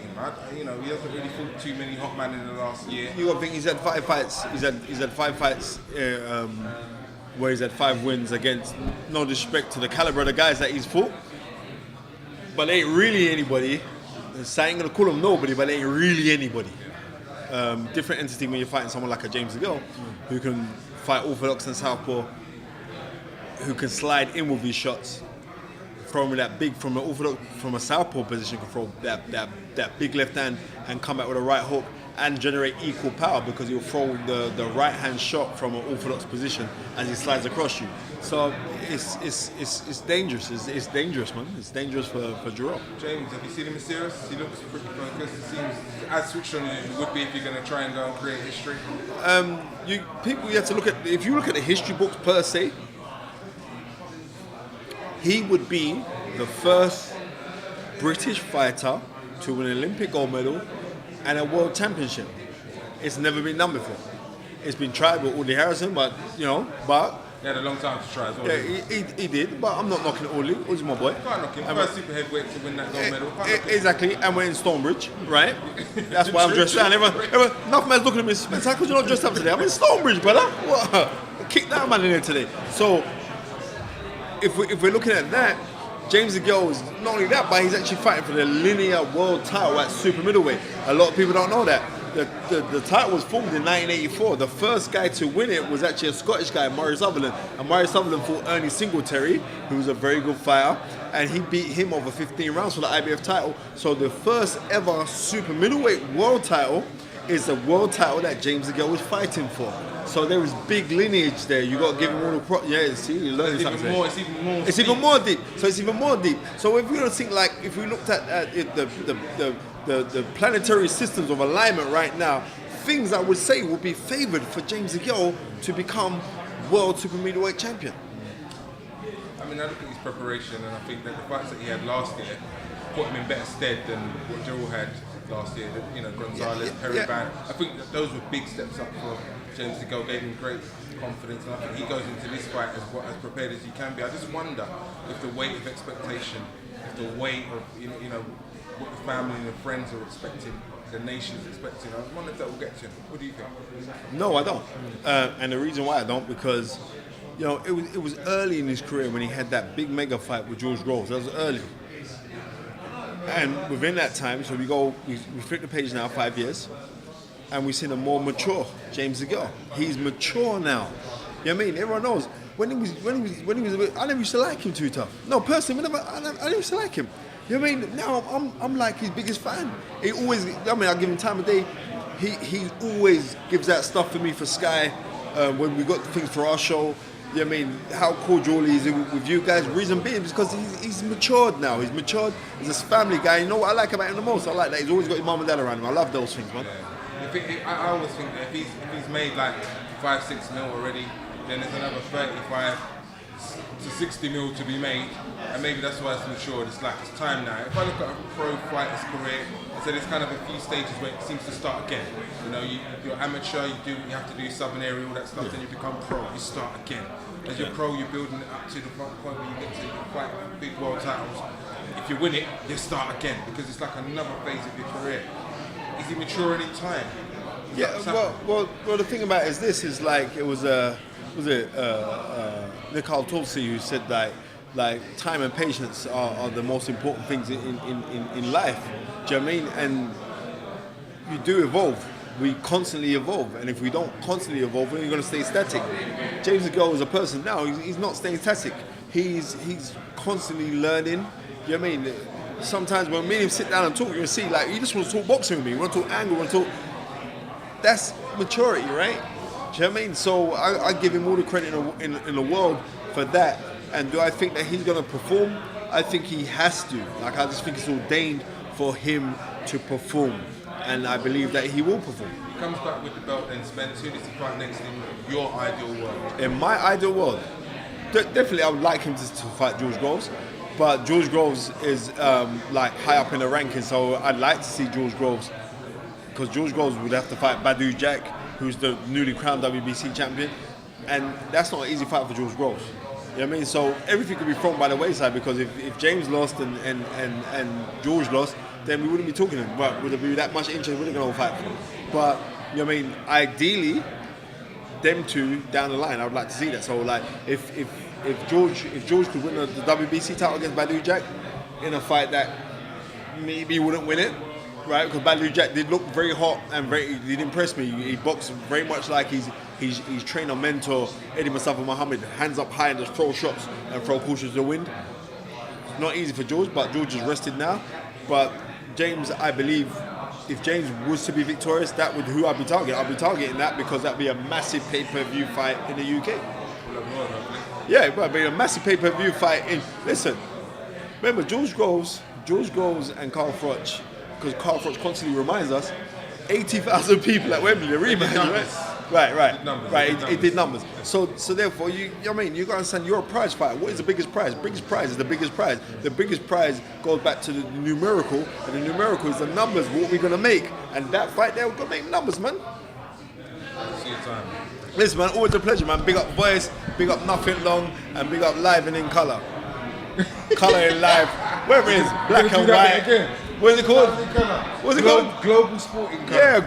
him. He hasn't really fought too many hot men in the last year. You got to think he's had 5 fights. He's had 5 fights where he's had 5 wins against, no disrespect to the caliber of the guys that he's fought, but they ain't really anybody. So I ain't gonna call him nobody, but they ain't really anybody. Different entity when you're fighting someone like a James DeGale, who can fight orthodox and southpaw, who can slide in with his shots, throwing that big from a southpaw position, can throw that big left hand and come back with a right hook and generate equal power because he'll throw the right hand shot from an orthodox position as he slides across you. So it's dangerous. It's dangerous, man. It's dangerous for Dirrell. James, have you seen him serious? He looks pretty focused. It seems as switched on as you would be if you're going to try and go and create history. You have to look at, if you look at the history books per se, he would be the first British fighter to win an Olympic gold medal and a world championship. It's never been done before. It's been tried with Audley Harrison, but He had a long time to try as well. Yeah, he did, but I'm not knocking Audley. Audley's my boy. Can't knock him. First super heavyweight to win that gold medal. Exactly, and we're in Stonebridge, right? That's why I'm dressed down. Enough man's looking at me, Spencer, how could you not dress up today? I'm in Stonebridge, brother. What? Kick that man in there today. So, if we're looking at that, James DeGale is not only that, but he's actually fighting for the linear world title at super middleweight. A lot of people don't know that. The title was formed in 1984. The first guy to win it was actually a Scottish guy, Murray Sutherland. And Murray Sutherland fought Ernie Singletary, who was a very good fighter, and he beat him over 15 rounds for the IBF title. So the first ever super middleweight world title is the world title that James DeGale was fighting for. So there is big lineage there. You got to give him all the yeah. See, you're learning something. It's even more deep. So it's even more deep. So if you don't think like, if we looked at the planetary systems of alignment right now, things I would say would be favoured for James DeGale to become world super middleweight champion. I mean, I look at his preparation, and I think that the fights that he had last year put him in better stead than what Dirrell had last year. Gonzalez, Periban. I think that those were big steps up for James DeGale, gave him great confidence, and I think he goes into this fight as prepared as he can be. I just wonder if the weight of expectation, if the weight of what the family and the friends are expecting, the nation's expecting, I wonder if that will get to him. What do you think? No, I don't. And the reason why I don't, because it was early in his career when he had that big mega fight with George Groves. That was early. And within that time, so we flip the page now 5 years, and we've seen a more mature James DeGale. He's mature now. You know what I mean? Everyone knows when he was a bit, I never used to like him too tough. No, personally, I never used to like him. You know what I mean? Now I'm like his biggest fan. He always, I give him time of day. He always gives that stuff for me for Sky when we got things for our show. You know what I mean? How cordial he is with you guys. Reason being is because he's matured now. He's matured. He's a family guy. You know what I like about him the most? I like that he's always got his mum and dad around him. I love those things, man. I always think that if he's made like 5-6 mil already, then there's another 35 to 60 mil to be made, and maybe that's why it's matured. It's like it's time now. If I look at a pro fighter's career, so there's kind of a few stages where it seems to start again. You're amateur, you have to do southern area, all that stuff. Then you become pro, you start again. As you're pro, you're building it up to the point where you get to fight big world titles. If you win it, you start again because it's like another phase of your career. Is he maturing in time? Well, the thing about it is this is like it was Nikhil Tulsi who said that like time and patience are the most important things in life. Do you know what I mean? And you do evolve. We constantly evolve, and if we don't constantly evolve, we're going to stay static. James DeGale is a person now. He's not staying static. He's constantly learning. You know what I mean? Sometimes when me and him sit down and talk, you'll see like he just wants to talk boxing with me. We want to talk angle. We want to talk. That's maturity, right? Do you know what I mean? So I give him all the credit in the world for that. And do I think that he's going to perform? I think he has to. Like I just think it's ordained for him to perform. And I believe that he will perform. He comes back with the belt then, Spencer. Who does he fight next in your ideal world? In my ideal world, definitely I would like him to fight George Groves. But George Groves is like high up in the rankings, so I'd like to see George Groves. Because George Groves would have to fight Badu Jack, who's the newly crowned WBC champion. And that's not an easy fight for George Groves. You know what I mean? So everything could be thrown by the wayside because if James lost and George lost, then we wouldn't be talking to him. But would there be that much interest? We're going to fight for him. But, you know what I mean, ideally, them two down the line, I would like to see that. So, like, if George could win the WBC title against Badou Jack in a fight that maybe he wouldn't win it, right? Because Badou Jack did look very hot and he did impress me. He boxed very much like he's trainer, mentor, Eddie Mustafa Muhammad, hands up high and just throw shots and throw cautions to the wind. Not easy for George, but George is rested now. But James, I believe, if James was to be victorious, that would who I'd be targeting. I'd be targeting that because that'd be a massive pay-per-view fight in the UK. Yeah, but it'd be a massive pay-per-view fight in. Listen, remember George Groves and Carl Froch, because Carl Froch constantly reminds us, 80,000 people at Wembley, the rematch, right? It did numbers. So therefore, you know what I mean, you got to understand, you're a prize fighter. What is the biggest prize? Biggest prize is the biggest prize. The biggest prize goes back to the numerical, and the numerical is the numbers, what we're going to make. And that fight there, we're going to make numbers, man. See you time. Listen, man, always a pleasure, man. Big up Voice, big up Nothing Long, and big up Live and in Colour. Colour in Live, wherever it is, black and white. Again. What is it called? What's it called? Global Sporting Colour. Yeah,